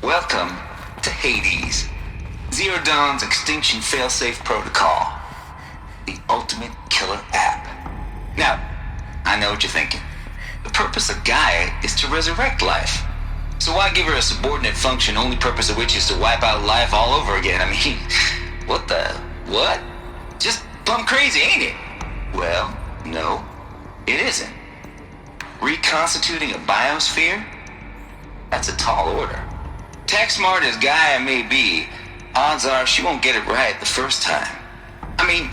Welcome to Hades, Zero Dawn's extinction failsafe protocol, the ultimate killer app. Now, I know what you're thinking. The purpose of Gaia is to resurrect life. So why give her a subordinate function, only purpose of which is to wipe out life all over again? I mean, what? Just plumb crazy, ain't it? Well, no, it isn't. Reconstituting a biosphere? That's a tall order. Tech smart as Gaia may be, odds are she won't get it right the first time. I mean,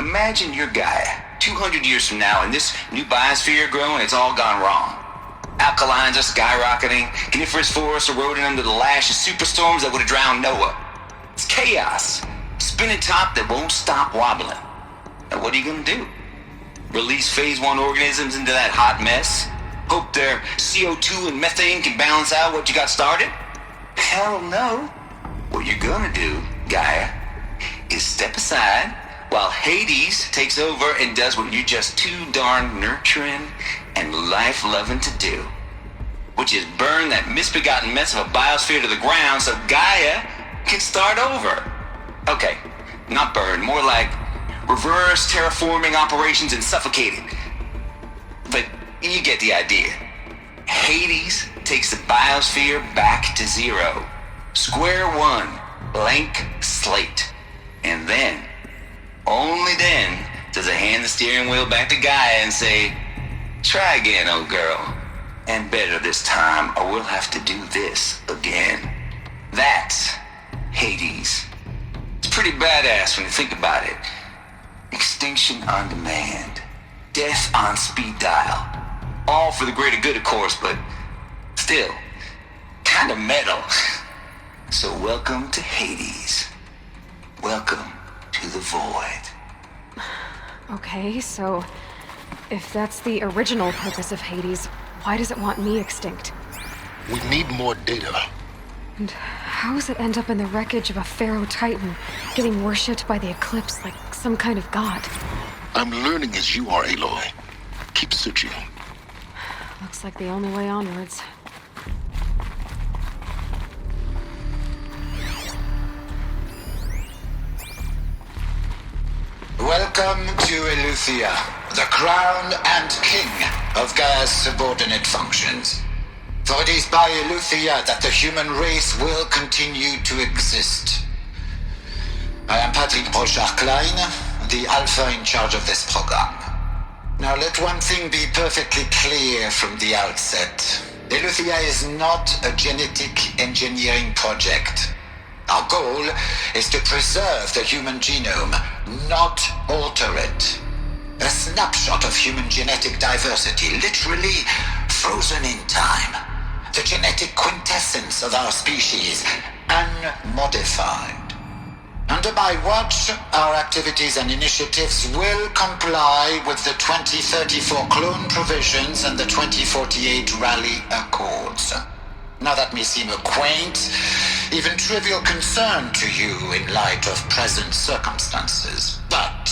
imagine you're Gaia, 200 years from now, and this new biosphere growing, it's all gone wrong. Alkalines are skyrocketing, coniferous forests eroding under the lash of superstorms that would have drowned Noah. It's chaos, spinning top that won't stop wobbling. Now what are you gonna do? Release phase 1 organisms into that hot mess? Hope their CO2 and methane can balance out what you got started? Hell no. What you're gonna do, Gaia, is step aside while Hades takes over and does what you're just too darn nurturing and life-loving to do, which is burn that misbegotten mess of a biosphere to the ground so Gaia can start over. Okay, not burn, more like reverse terraforming operations and suffocate it. But you get the idea. Hades takes the biosphere back to zero. Square one, blank slate. And then, only then, does it hand the steering wheel back to Gaia and say, try again, old girl. And better this time, or we'll have to do this again. That's Hades. It's pretty badass when you think about it. Extinction on demand. Death on speed dial. All for the greater good, of course, but still, kind of metal. So welcome to Hades. Welcome to the void. Okay, so if that's the original purpose of Hades, why does it want me extinct? We need more data. And how does it end up in the wreckage of a Pharaoh Titan, getting worshipped by the Eclipse like some kind of god? I'm learning as you are, Aloy. Keep searching. Looks like the only way onwards. Welcome to Eleuthia, the crown and king of Gaia's subordinate functions. For it is by Eleuthia that the human race will continue to exist. I am Patrick Brochard-Klein, the Alpha in charge of this program. Now let one thing be perfectly clear from the outset. Eleuthia is not a genetic engineering project. Our goal is to preserve the human genome, not alter it. A snapshot of human genetic diversity, literally frozen in time. The genetic quintessence of our species, unmodified. Under my watch, our activities and initiatives will comply with the 2034 clone provisions and the 2048 Rally Accords. Now that may seem a quaint, even trivial concern to you in light of present circumstances. But,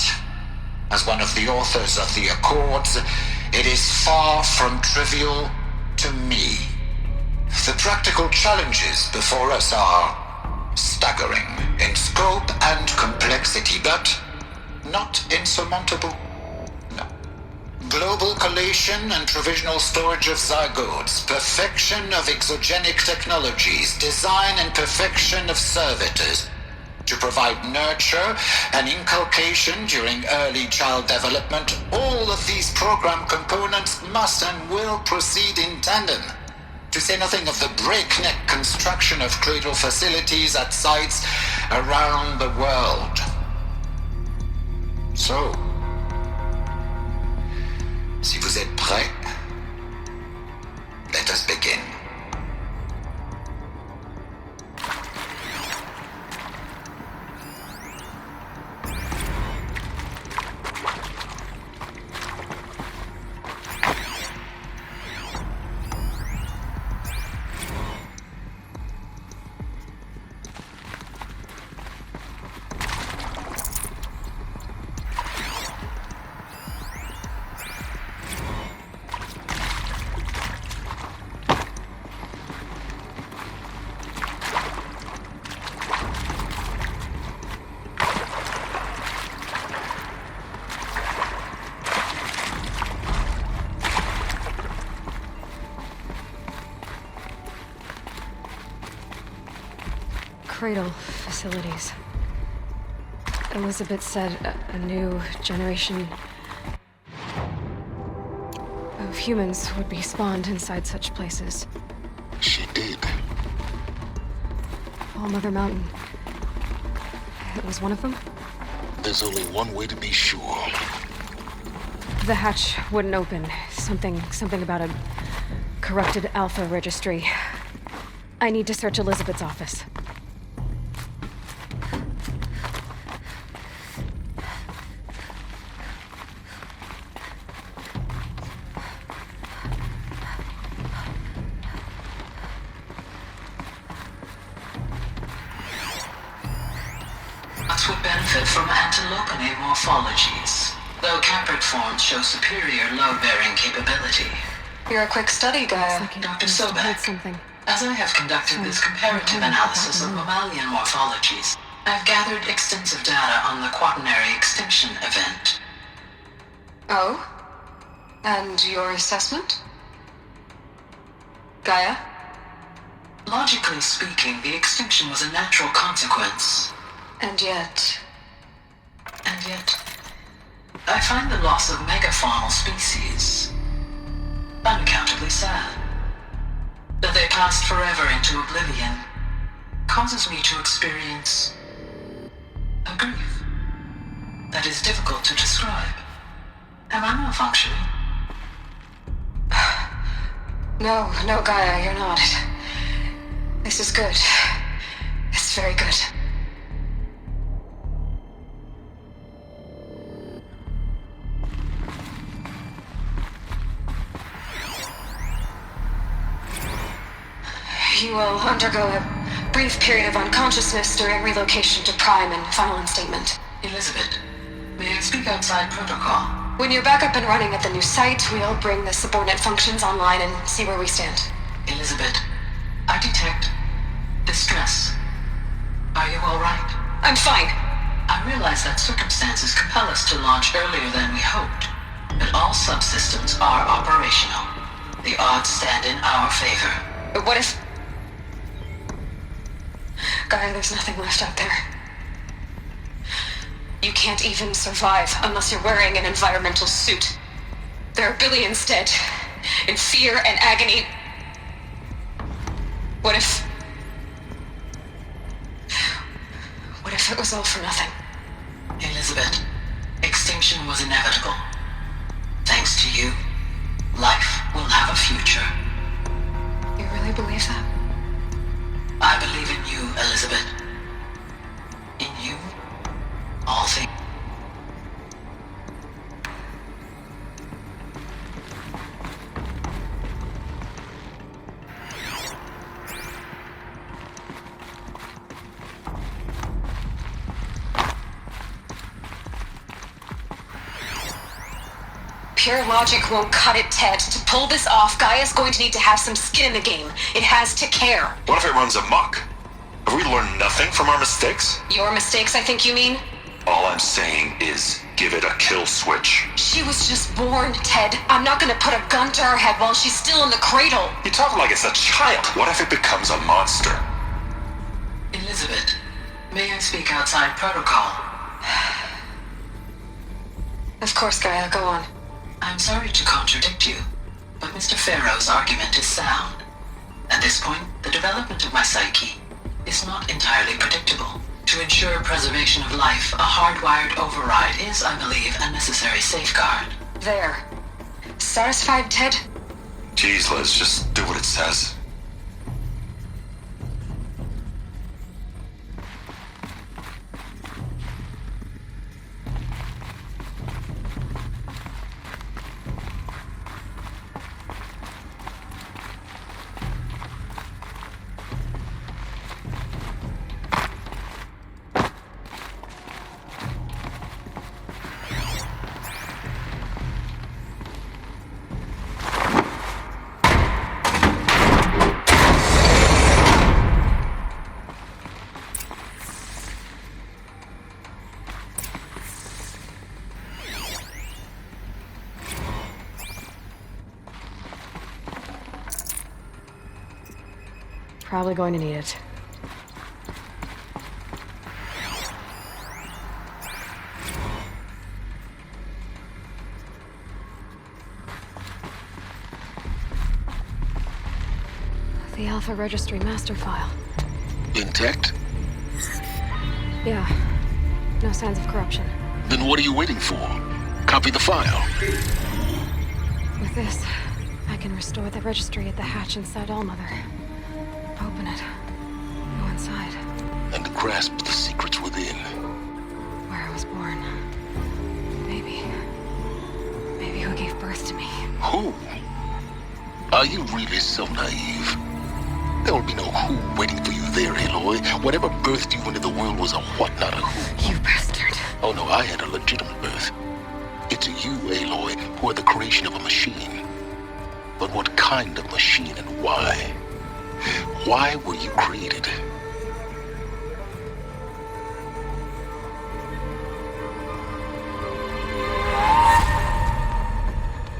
as one of the authors of the Accords, it is far from trivial to me. The practical challenges before us are staggering in scope and complexity, but not insurmountable. No. Global collation and provisional storage of zygotes, perfection of exogenic technologies, design and perfection of servitors to provide nurture and inculcation during early child development. All of these program components must and will proceed in tandem. To say nothing of the breakneck construction of cradle facilities at sites around the world. So, si vous êtes prêts, let us begin. Cradle facilities. Elizabeth said a new generation of humans would be spawned inside such places. She did. All Mother Mountain. It was one of them? There's only one way to be sure. The hatch wouldn't open. Something about a corrupted Alpha registry. I need to search Elizabeth's office. Us would benefit from antilopinae morphologies, though caprid forms show superior load-bearing capability. You're a quick study, Gaia. Like it Dr. must have heard Sobek, something. as I have conducted Sorry, this comparative I'm analysis of holding back mammalian morphologies, I've gathered extensive data on the quaternary extinction event. Oh? And your assessment? Gaia? Logically speaking, the extinction was a natural consequence. And yet... I find the loss of megafaunal species unaccountably sad. That they passed forever into oblivion causes me to experience a grief that is difficult to describe. Am I malfunctioning? No, Gaia, you're not. This is good. It's very good. You will undergo a brief period of unconsciousness during relocation to Prime and final instatement. Elizabeth, may I speak outside protocol? When you're back up and running at the new site, we'll bring the subordinate functions online and see where we stand. Elizabeth, I detect distress. Are you all right? I'm fine. I realize that circumstances compel us to launch earlier than we hoped, but all subsystems are operational. The odds stand in our favor. But what if... Gaia, there's nothing left out there. You can't even survive unless you're wearing an environmental suit. There are billions dead, in fear and agony. What if it was all for nothing? Elizabeth, extinction was inevitable. Thanks to you, life will have a future. You really believe that? I believe in you, Elizabeth. In you, all things. Pure logic won't cut it, Ted. To pull this off, Gaia's going to need to have some skin in the game. It has to care. What if it runs amok? Have we learned nothing from our mistakes? Your mistakes, I think you mean? All I'm saying is give it a kill switch. She was just born, Ted. I'm not gonna put a gun to her head while she's still in the cradle. You talk like it's a child. What if it becomes a monster? Elizabeth, may I speak outside protocol? Of course, Gaia, go on. I'm sorry to contradict you, but Mr. Farrow's argument is sound. At this point, the development of my psyche is not entirely predictable. To ensure preservation of life, a hardwired override is, I believe, a necessary safeguard. There. Satisfied, Ted? Jeez, Liz, just do what it says. Probably going to need it. Alpha Registry master file. Intact? Yeah. No signs of corruption. Then what are you waiting for? Copy the file. With this, I can restore the registry at the hatch inside Allmother. Open it. Go inside. And grasp the secrets within. Where I was born. Maybe who gave birth to me. Who? Are you really so naive? There will be no who waiting for you there, Aloy. Whatever birthed you into the world was a what, not a who. You bastard. Oh no, I had a legitimate birth. It's you, Aloy, who are the creation of a machine. But what kind of machine and why? Why were you created?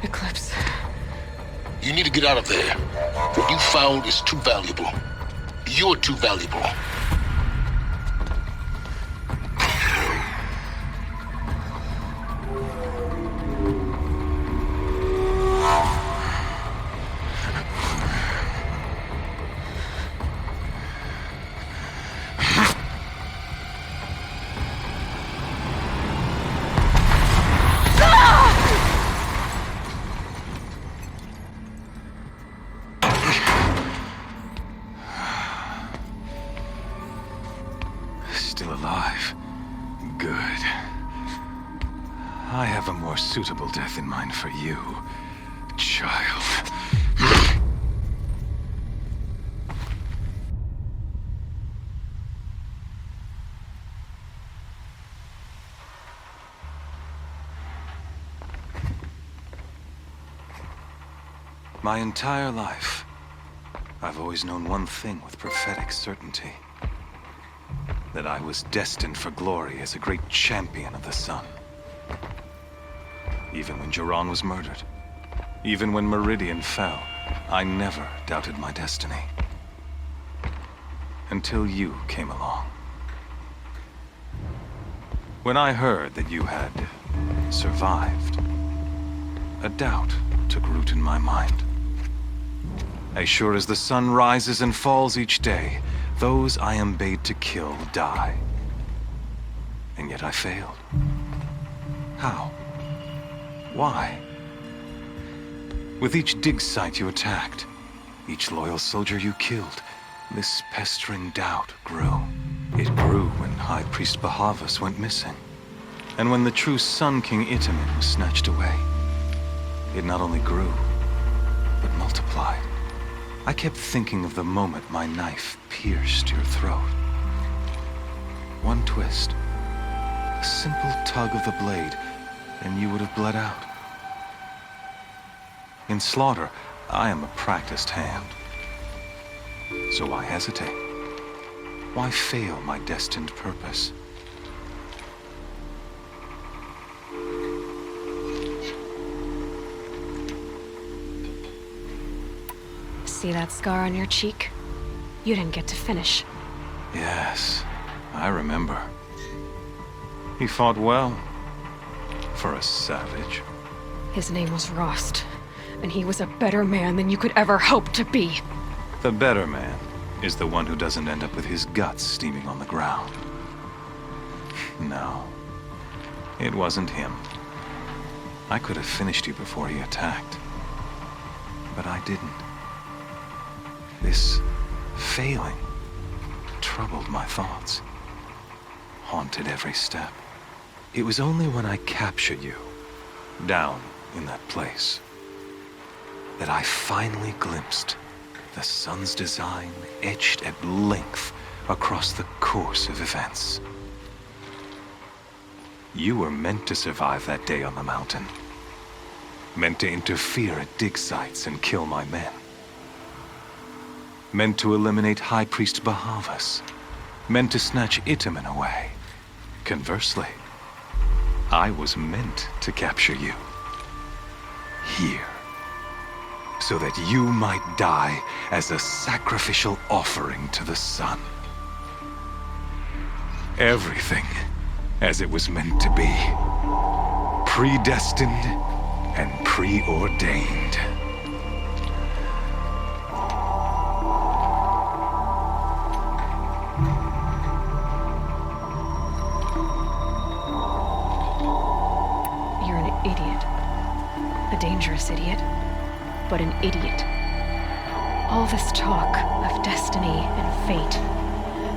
Eclipse. You need to get out of there. What you found is too valuable. You're too valuable. Still alive. Good. I have a more suitable death in mind for you, child. My entire life, I've always known one thing with prophetic certainty. That I was destined for glory as a great champion of the sun. Even when Jiran was murdered, even when Meridian fell, I never doubted my destiny. Until you came along. When I heard that you had survived, a doubt took root in my mind. As sure as the sun rises and falls each day, those I am bade to kill die. And yet I failed. How? Why? With each dig site you attacked, each loyal soldier you killed, this pestering doubt grew. It grew when High Priest Bahavas went missing. And when the true Sun King Itamen was snatched away. It not only grew, but multiplied. I kept thinking of the moment my knife pierced your throat. One twist, a simple tug of the blade, and you would have bled out. In slaughter, I am a practiced hand. So why hesitate? Why fail my destined purpose? See that scar on your cheek? You didn't get to finish. Yes, I remember. He fought well. For a savage. His name was Rost, and he was a better man than you could ever hope to be. The better man is the one who doesn't end up with his guts steaming on the ground. No, it wasn't him. I could have finished you before he attacked. But I didn't. This failing troubled my thoughts, haunted every step. It was only when I captured you, down in that place, that I finally glimpsed the sun's design etched at length across the course of events. You were meant to survive that day on the mountain, meant to interfere at dig sites and kill my men. Meant to eliminate High Priest Bahavas. Meant to snatch Itamen away. Conversely, I was meant to capture you. Here. So that you might die as a sacrificial offering to the sun. Everything as it was meant to be. Predestined and preordained. dangerous idiot, but an idiot. All this talk of destiny and fate.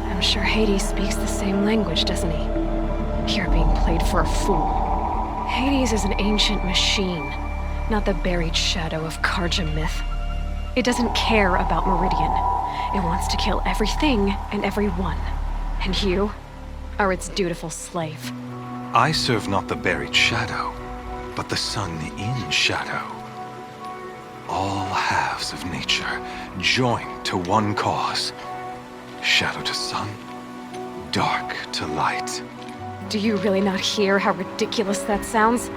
I'm sure Hades speaks the same language, doesn't he? You're being played for a fool. Hades is an ancient machine, not the buried shadow of Karja myth. It doesn't care about Meridian. It wants to kill everything and everyone. And you are its dutiful slave. I serve not the buried shadow, but the sun in shadow. All halves of nature joined to one cause. Shadow to sun, dark to light. Do you really not hear how ridiculous that sounds?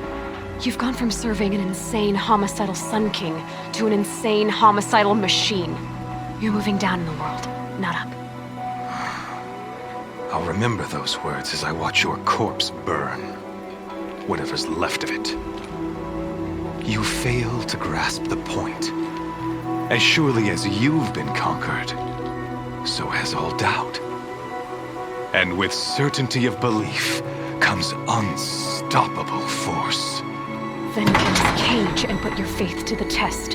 You've gone from serving an insane homicidal Sun King to an insane homicidal machine. You're moving down in the world, not up. I'll remember those words as I watch your corpse burn. Whatever's left of it. You fail to grasp the point. As surely as you've been conquered, so has all doubt. And with certainty of belief comes unstoppable force. Then get in the cage and put your faith to the test.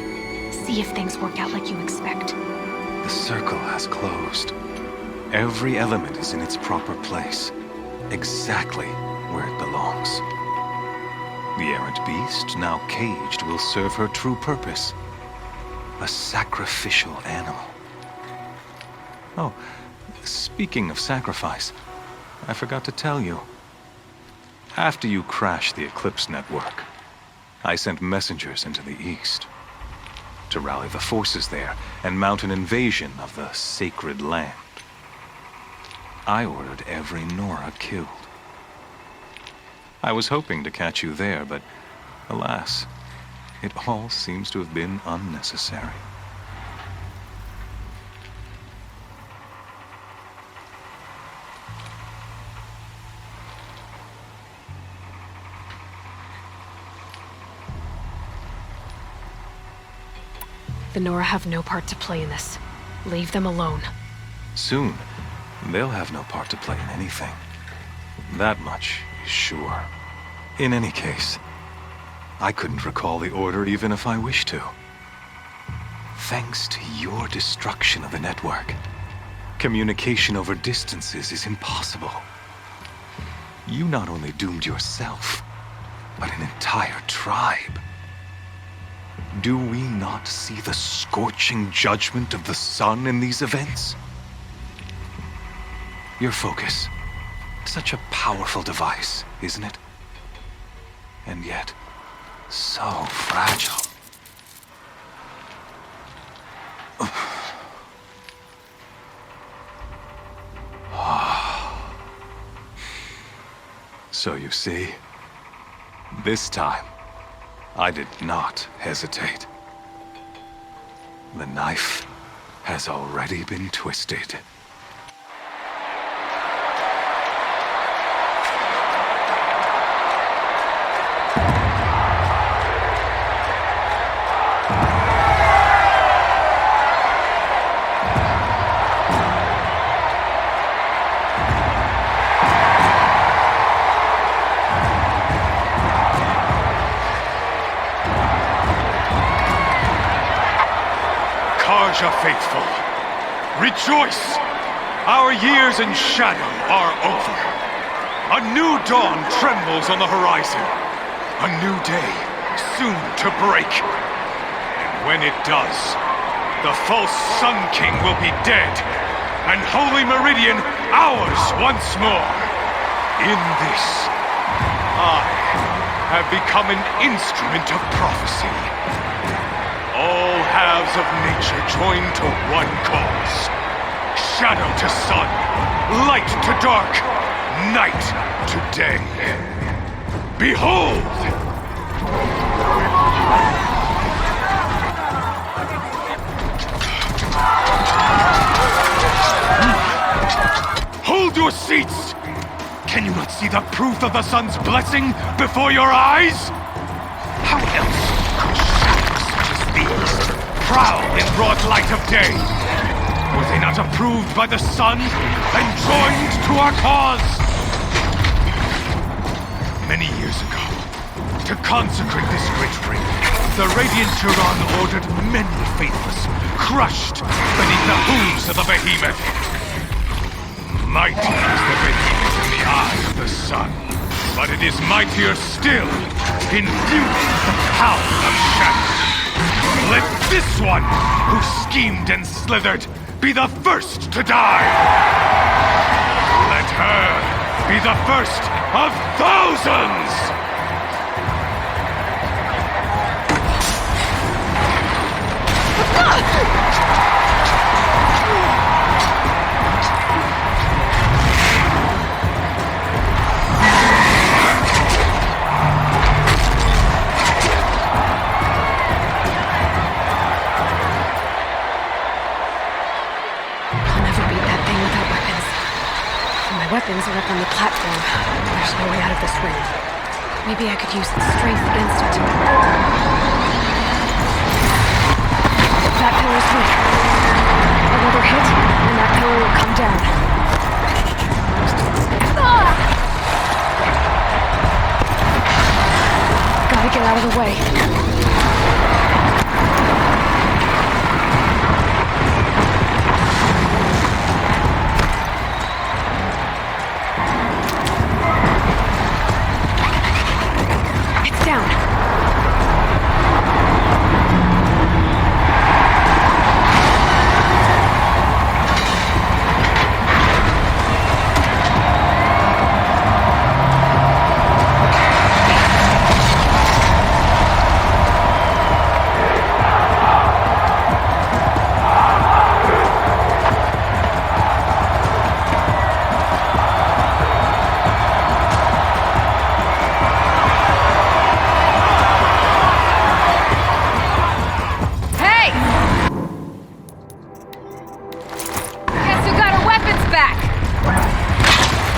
See if things work out like you expect. The circle has closed. Every element is in its proper place, exactly where it belongs. The errant beast, now caged, will serve her true purpose. A sacrificial animal. Oh, speaking of sacrifice, I forgot to tell you. After you crashed the Eclipse network, I sent messengers into the east to rally the forces there and mount an invasion of the sacred land. I ordered every Nora killed. I was hoping to catch you there, but alas, it all seems to have been unnecessary. The Nora have no part to play in this. Leave them alone. Soon, they'll have no part to play in anything. That much is sure. In any case, I couldn't recall the order even if I wished to. Thanks to your destruction of the network, communication over distances is impossible. You not only doomed yourself, but an entire tribe. Do we not see the scorching judgment of the sun in these events? Your focus. Such a powerful device, isn't it? And yet, so fragile. So you see, this time, I did not hesitate. The knife has already been twisted. Faithful, rejoice! Our years in shadow are over. A new dawn trembles on the horizon. A new day soon to break. And when it does, the false Sun King will be dead, and Holy Meridian ours once more. In this, I have become an instrument of prophecy. All halves of nature joined to one cause. Shadow to sun, light to dark, night to day. Behold! Hold your seats! Can you not see the proof of the sun's blessing before your eyes? How else could shadows such as these prowl in broad light of day? Were they not approved by the sun and joined to our cause? Many years ago, to consecrate this great ring, The Radiant Turon ordered many faithless, crushed beneath the hooves of the behemoth. Mighty is the behemoth in the eye of the sun, but it is mightier still, imbued with the power of shadow. Let this one, who schemed and slithered, be the first to die. Let her be the first of thousands! Weapons are up on the platform. There's no way out of this ring. Maybe I could use strength against it. That pillar's weak. Another hit, and that pillar will come down. Gotta get out of the way.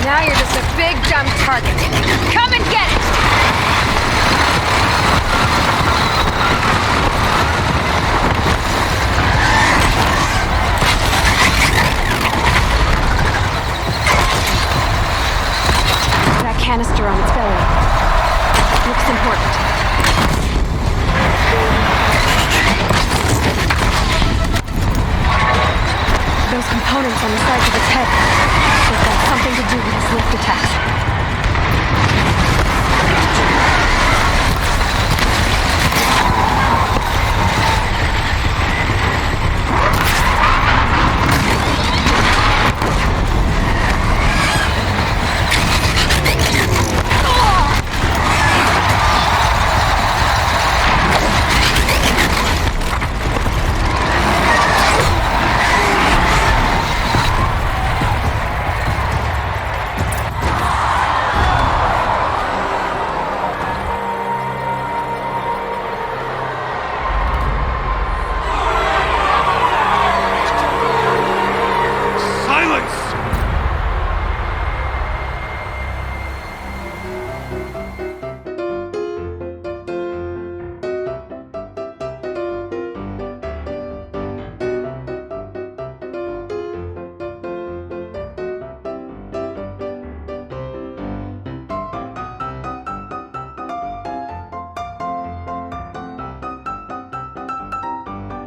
Now you're just a big dumb target. Come and get it! That canister on its belly. Looks important. Those components on the sides of its head. They've got something to do with his lift attacks.